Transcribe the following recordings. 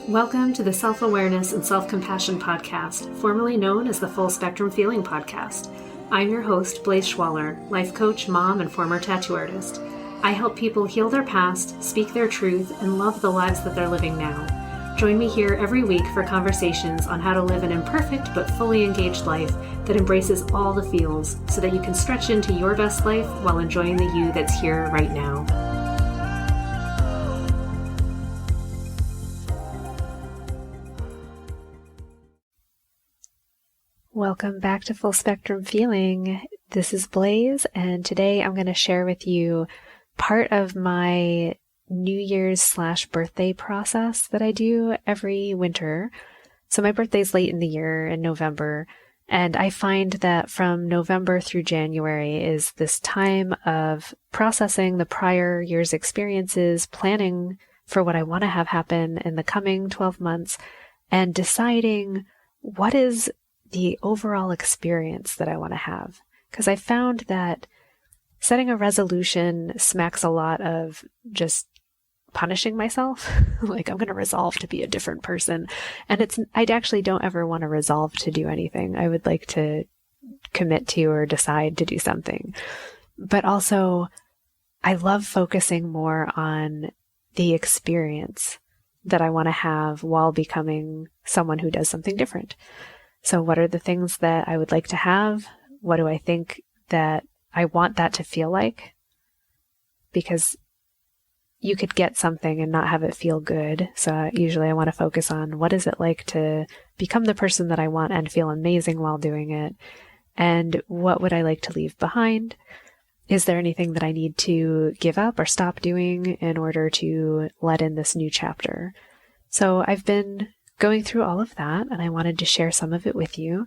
Welcome to the Self-Awareness and Self-Compassion Podcast, formerly known as the Full Spectrum Feeling Podcast. I'm your host, Blaise Schwaller, life coach, mom, and former tattoo artist. I help people heal their past, speak their truth, and love the lives that they're living now. Join me here every week for conversations on how to live an imperfect but fully engaged life that embraces all the feels so that you can stretch into your best life while enjoying the you that's here right now. Welcome back to Full Spectrum Feeling. This is Blaise, and today I'm going to share with you part of my New Year's / birthday process that I do every winter. So my birthday's late in the year in November, and I find that from November through January is this time of processing the prior year's experiences, planning for what I want to have happen in the coming 12 months, and deciding what is the overall experience that I want to have. Because I found that setting a resolution smacks a lot of just punishing myself. Like, I'm going to resolve to be a different person. And I actually don't ever want to resolve to do anything. I would like to commit to or decide to do something. But also, I love focusing more on the experience that I want to have while becoming someone who does something different. So what are the things that I would like to have? What do I think that I want that to feel like? Because you could get something and not have it feel good. So usually I want to focus on what is it like to become the person that I want and feel amazing while doing it? And what would I like to leave behind? Is there anything that I need to give up or stop doing in order to let in this new chapter? So I've been going through all of that, and I wanted to share some of it with you.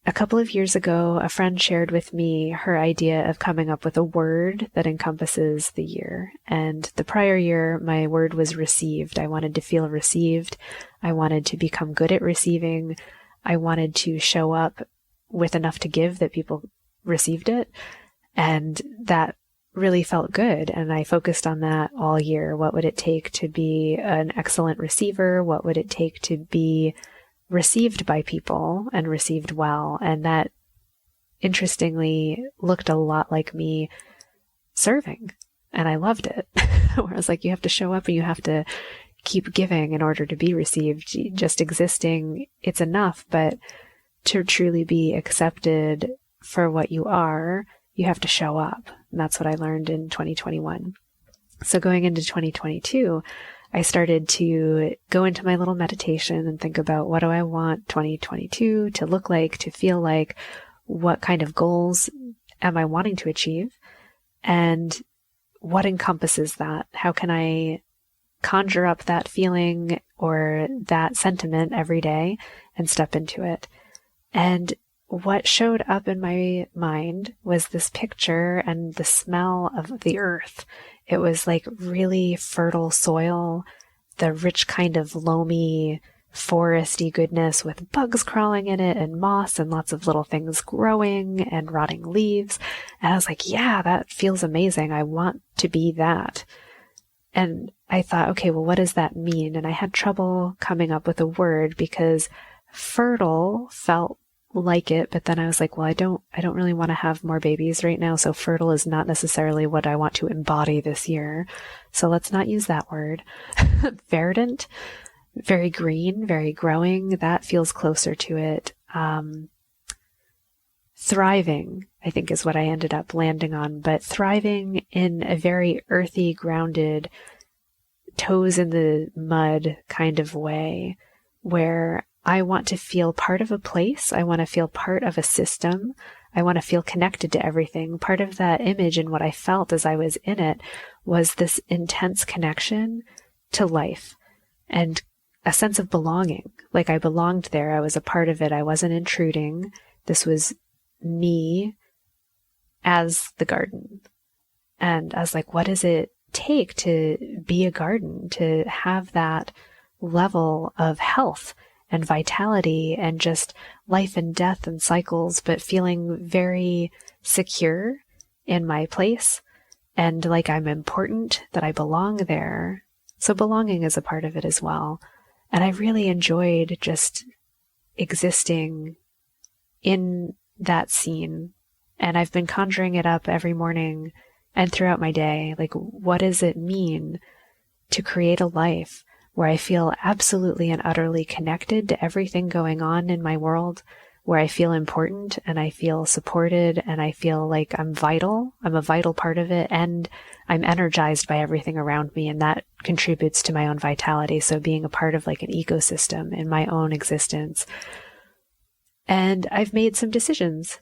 A couple of years ago, a friend shared with me her idea of coming up with a word that encompasses the year. And the prior year, my word was received. I wanted to feel received. I wanted to become good at receiving. I wanted to show up with enough to give that people received it. And that really felt good. And I focused on that all year. What would it take to be an excellent receiver? What would it take to be received by people and received well? And that, interestingly, looked a lot like me serving. And I loved it. Where I was like, you have to show up and you have to keep giving in order to be received. Just existing, it's enough. But to truly be accepted for what you are, you have to show up. And that's what I learned in 2021. So going into 2022, I started to go into my little meditation and think about, what do I want 2022 to look like, to feel like? What kind of goals am I wanting to achieve? And what encompasses that? How can I conjure up that feeling or that sentiment every day and step into it? And what showed up in my mind was this picture and the smell of the earth. It was like really fertile soil, the rich kind of loamy, foresty goodness with bugs crawling in it and moss and lots of little things growing and rotting leaves. And I was like, yeah, that feels amazing. I want to be that. And I thought, okay, well, what does that mean? And I had trouble coming up with a word because fertile felt like it, but then I was like, well, I don't really want to have more babies right now, so fertile is not necessarily what I want to embody this year. So let's not use that word. Verdant, very green, very growing, that feels closer to it. Thriving, I think, is what I ended up landing on, but thriving in a very earthy, grounded, toes in the mud kind of way, where I want to feel part of a place. I want to feel part of a system. I want to feel connected to everything. Part of that image and what I felt as I was in it was this intense connection to life and a sense of belonging. Like I belonged there. I was a part of it. I wasn't intruding. This was me as the garden. And I was like, what does it take to be a garden, to have that level of health and vitality and just life and death and cycles, but feeling very secure in my place and like I'm important, that I belong there, So belonging is a part of it as well. And I really enjoyed just existing in that scene. And I've been conjuring it up every morning and throughout my day. Like, what does it mean to create a life where I feel absolutely and utterly connected to everything going on in my world, where I feel important and I feel supported and I feel like I'm vital. I'm a vital part of it, and I'm energized by everything around me, and that contributes to my own vitality. So being a part of like an ecosystem in my own existence. And I've made some decisions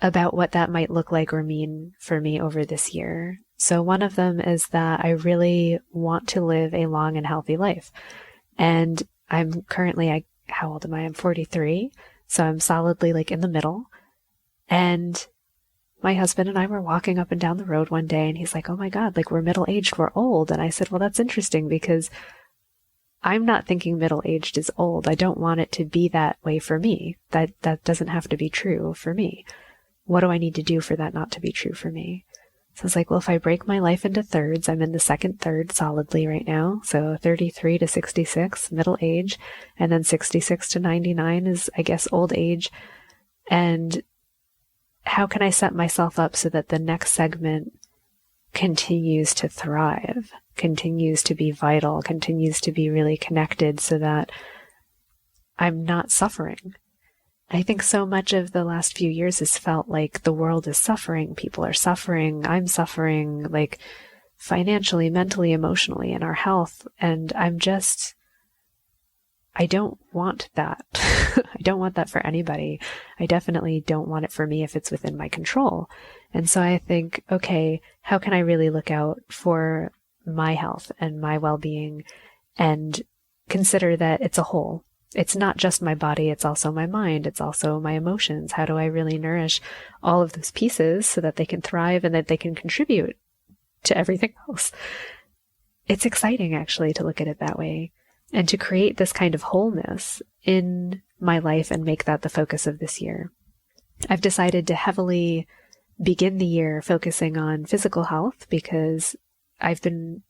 about what that might look like or mean for me over this year. So one of them is that I really want to live a long and healthy life. And I'm currently, how old am I? I'm 43. So I'm solidly like in the middle. And my husband and I were walking up and down the road one day, and he's like, "Oh my God, like we're middle-aged, we're old." And I said, "Well, that's interesting, because I'm not thinking middle-aged is old. I don't want it to be that way for me. That doesn't have to be true for me. What do I need to do for that not to be true for me?" So I was like, well, if I break my life into thirds, I'm in the second third solidly right now. So 33 to 66, middle age, and then 66 to 99 is, I guess, old age. And how can I set myself up so that the next segment continues to thrive, continues to be vital, continues to be really connected, so that I'm not suffering? I think so much of the last few years has felt like the world is suffering. People are suffering. I'm suffering, like financially, mentally, emotionally, in our health. And I don't want that. I don't want that for anybody. I definitely don't want it for me if it's within my control. And so I think, okay, how can I really look out for my health and my well-being, and consider that it's a whole? It's not just my body, it's also my mind, it's also my emotions. How do I really nourish all of those pieces so that they can thrive and that they can contribute to everything else? It's exciting, actually, to look at it that way, and to create this kind of wholeness in my life and make that the focus of this year. I've decided to heavily begin the year focusing on physical health, because I've been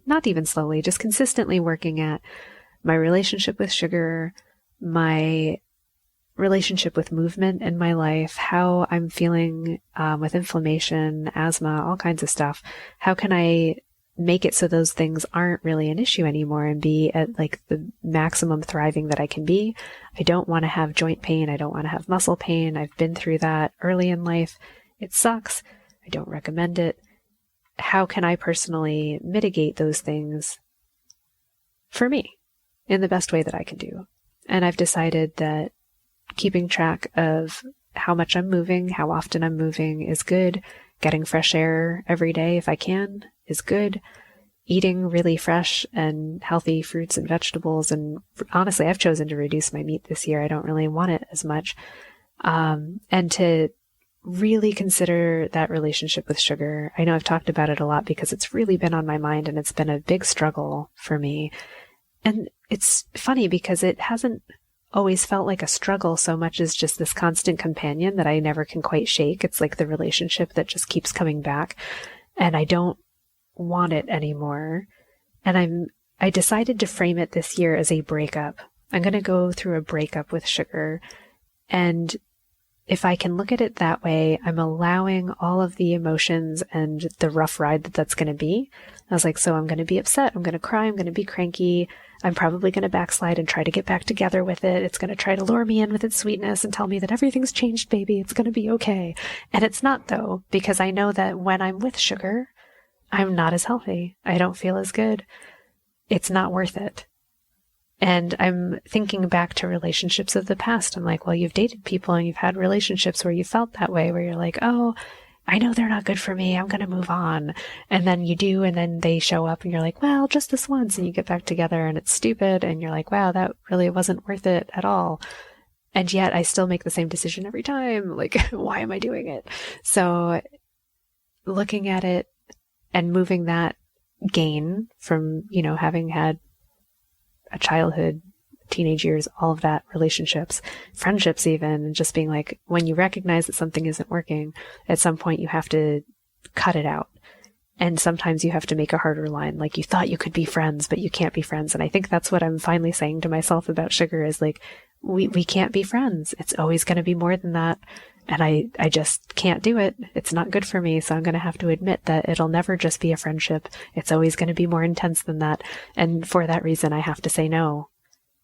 not even slowly, just consistently working at my relationship with sugar, my relationship with movement in my life, how I'm feeling with inflammation, asthma, all kinds of stuff. How can I make it so those things aren't really an issue anymore and be at like the maximum thriving that I can be? I don't want to have joint pain. I don't want to have muscle pain. I've been through that early in life. It sucks. I don't recommend it. How can I personally mitigate those things for me in the best way that I can do? And I've decided that keeping track of how much I'm moving, how often I'm moving is good. Getting fresh air every day if I can is good. Eating really fresh and healthy fruits and vegetables. And honestly, I've chosen to reduce my meat this year. I don't really want it as much. And to really consider that relationship with sugar. I know I've talked about it a lot because it's really been on my mind, and it's been a big struggle for me. And it's funny because it hasn't always felt like a struggle so much as just this constant companion that I never can quite shake. It's like the relationship that just keeps coming back, and I don't want it anymore. And I decided to frame it this year as a breakup. I'm going to go through a breakup with sugar. And if I can look at it that way, I'm allowing all of the emotions and the rough ride that's going to be. I was like, so I'm going to be upset. I'm going to cry. I'm going to be cranky. I'm probably going to backslide and try to get back together with it. It's going to try to lure me in with its sweetness and tell me that everything's changed, baby. It's going to be okay. And it's not, though, because I know that when I'm with sugar, I'm not as healthy. I don't feel as good. It's not worth it. And I'm thinking back to relationships of the past. I'm like, well, you've dated people and you've had relationships where you felt that way, where you're like, oh, I know they're not good for me. I'm going to move on. And then you do, and then they show up and you're like, well, just this once, and you get back together and it's stupid. And you're like, wow, that really wasn't worth it at all. And yet I still make the same decision every time. Like, why am I doing it? So looking at it and moving that gain from, having had a childhood, teenage years, all of that, relationships, friendships even, and just being like, when you recognize that something isn't working, at some point you have to cut it out. And sometimes you have to make a harder line. Like, you thought you could be friends, but you can't be friends. And I think that's what I'm finally saying to myself about sugar is like, we can't be friends. It's always going to be more than that. And I just can't do it. It's not good for me. So I'm going to have to admit that it'll never just be a friendship. It's always going to be more intense than that. And for that reason, I have to say no.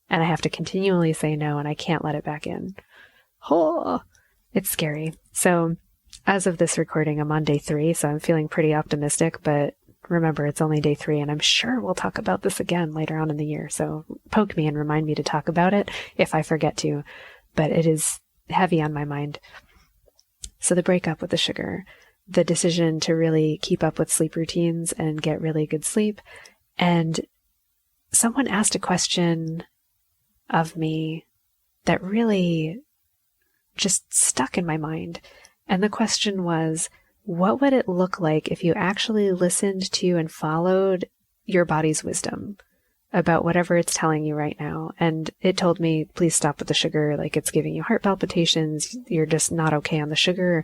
And I have to continually say no, and I can't let it back in. Oh, it's scary. So as of this recording, I'm on day 3, so I'm feeling pretty optimistic, but remember, it's only day 3, and I'm sure we'll talk about this again later on in the year. So poke me and remind me to talk about it if I forget to, but it is heavy on my mind. So the breakup with the sugar, the decision to really keep up with sleep routines and get really good sleep. And someone asked a question of me that really just stuck in my mind. And the question was, what would it look like if you actually listened to and followed your body's wisdom about whatever it's telling you right now? And it told me, please stop with the sugar. Like, it's giving you heart palpitations. You're just not okay on the sugar.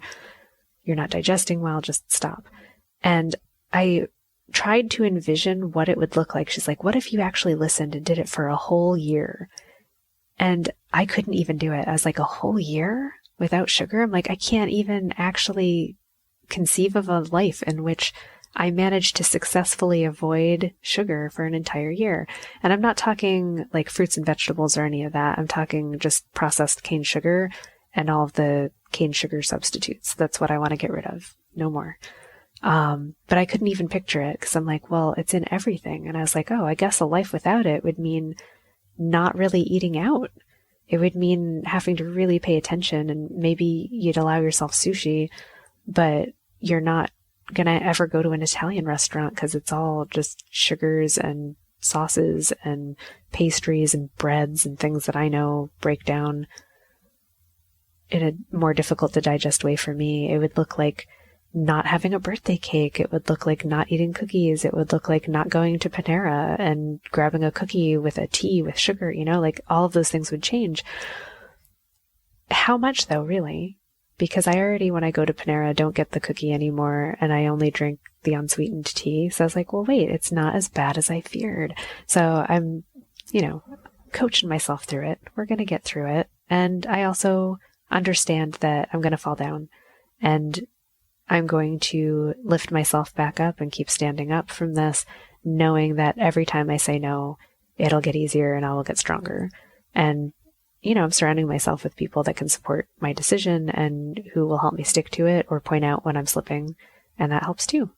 You're not digesting well. Just stop. And I tried to envision what it would look like. She's like, what if you actually listened and did it for a whole year? And I couldn't even do it. I was like, a whole year without sugar? I'm like, I can't even actually conceive of a life in which I managed to successfully avoid sugar for an entire year. And I'm not talking like fruits and vegetables or any of that. I'm talking just processed cane sugar and all of the cane sugar substitutes. That's what I want to get rid of. No more. But I couldn't even picture it because I'm like, well, it's in everything. And I was like, oh, I guess a life without it would mean not really eating out. It would mean having to really pay attention, and maybe you'd allow yourself sushi, but you're not going to ever go to an Italian restaurant because it's all just sugars and sauces and pastries and breads and things that I know break down in a more difficult to digest way for me. It would look like not having a birthday cake. It would look like not eating cookies. It would look like not going to Panera and grabbing a cookie with a tea with sugar, you know, like all of those things would change. How much though, really? Because I already, when I go to Panera, don't get the cookie anymore, and I only drink the unsweetened tea. So I was like, well, wait, it's not as bad as I feared. So I'm, coaching myself through it. We're going to get through it. And I also understand that I'm going to fall down, and I'm going to lift myself back up and keep standing up from this, knowing that every time I say no, it'll get easier and I will get stronger. And, I'm surrounding myself with people that can support my decision and who will help me stick to it or point out when I'm slipping. And that helps too.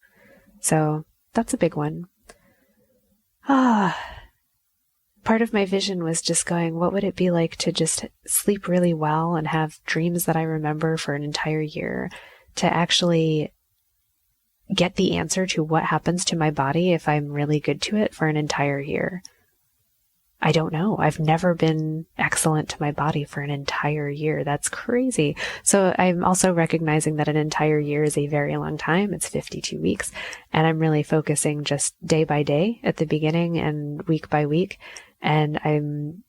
So that's a big one. Part of my vision was just going, what would it be like to just sleep really well and have dreams that I remember for an entire year? To actually get the answer to what happens to my body if I'm really good to it for an entire year. I don't know. I've never been excellent to my body for an entire year. That's crazy. So I'm also recognizing that an entire year is a very long time. It's 52 weeks. And I'm really focusing just day by day at the beginning and week by week. And I'm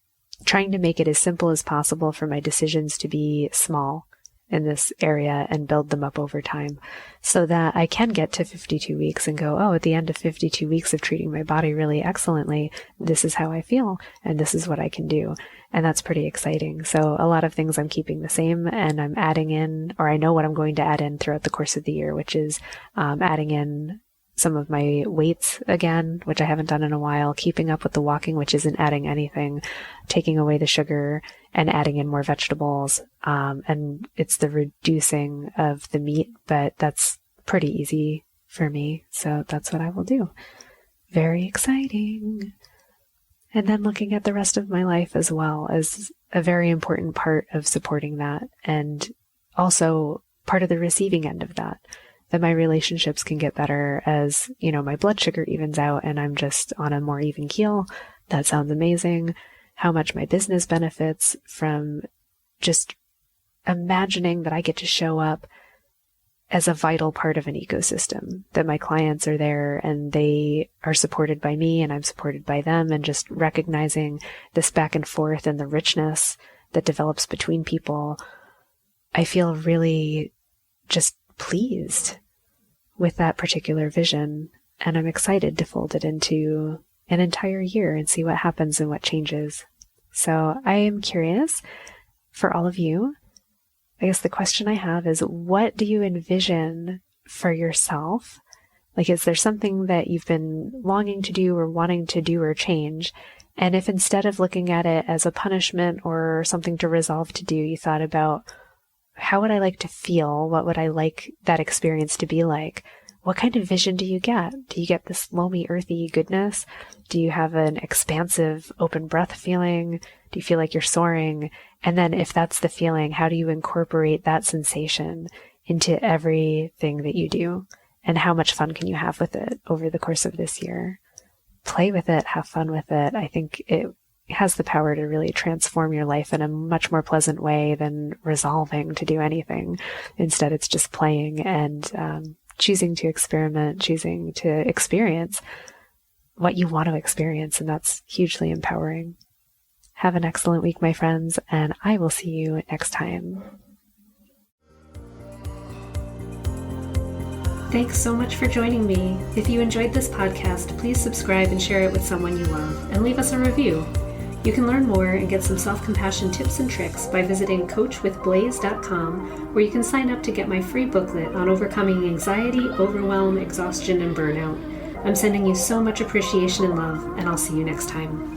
trying to make it as simple as possible for my decisions to be small in this area and build them up over time so that I can get to 52 weeks and go, oh, at the end of 52 weeks of treating my body really excellently, this is how I feel and this is what I can do. And that's pretty exciting. So a lot of things I'm keeping the same, and I'm adding in, or I know what I'm going to add in throughout the course of the year, which is adding in some of my weights again, which I haven't done in a while, keeping up with the walking, which isn't adding anything, taking away the sugar and adding in more vegetables. And it's the reducing of the meat, but that's pretty easy for me. So that's what I will do. Very exciting. And then looking at the rest of my life as well as a very important part of supporting that. And also part of the receiving end of that my relationships can get better as, my blood sugar evens out and I'm just on a more even keel. That sounds amazing. How much my business benefits from just imagining that I get to show up as a vital part of an ecosystem, that my clients are there and they are supported by me and I'm supported by them, and just recognizing this back and forth and the richness that develops between people. I feel really just pleased with that particular vision. And I'm excited to fold it into an entire year and see what happens and what changes. So I am curious for all of you. I guess the question I have is, what do you envision for yourself? Like, is there something that you've been longing to do or wanting to do or change? And if instead of looking at it as a punishment or something to resolve to do, you thought about, how would I like to feel? What would I like that experience to be like? What kind of vision do you get? Do you get this loamy, earthy goodness? Do you have an expansive, open breath feeling? Do you feel like you're soaring? And then if that's the feeling, how do you incorporate that sensation into everything that you do? And how much fun can you have with it over the course of this year? Play with it, have fun with it. I think it has the power to really transform your life in a much more pleasant way than resolving to do anything. Instead, it's just playing and choosing to experiment, choosing to experience what you want to experience. And that's hugely empowering. Have an excellent week, my friends, and I will see you next time. Thanks so much for joining me. If you enjoyed this podcast, please subscribe and share it with someone you love, and leave us a review. You can learn more and get some self-compassion tips and tricks by visiting coachwithblaze.com, where you can sign up to get my free booklet on overcoming anxiety, overwhelm, exhaustion, and burnout. I'm sending you so much appreciation and love, and I'll see you next time.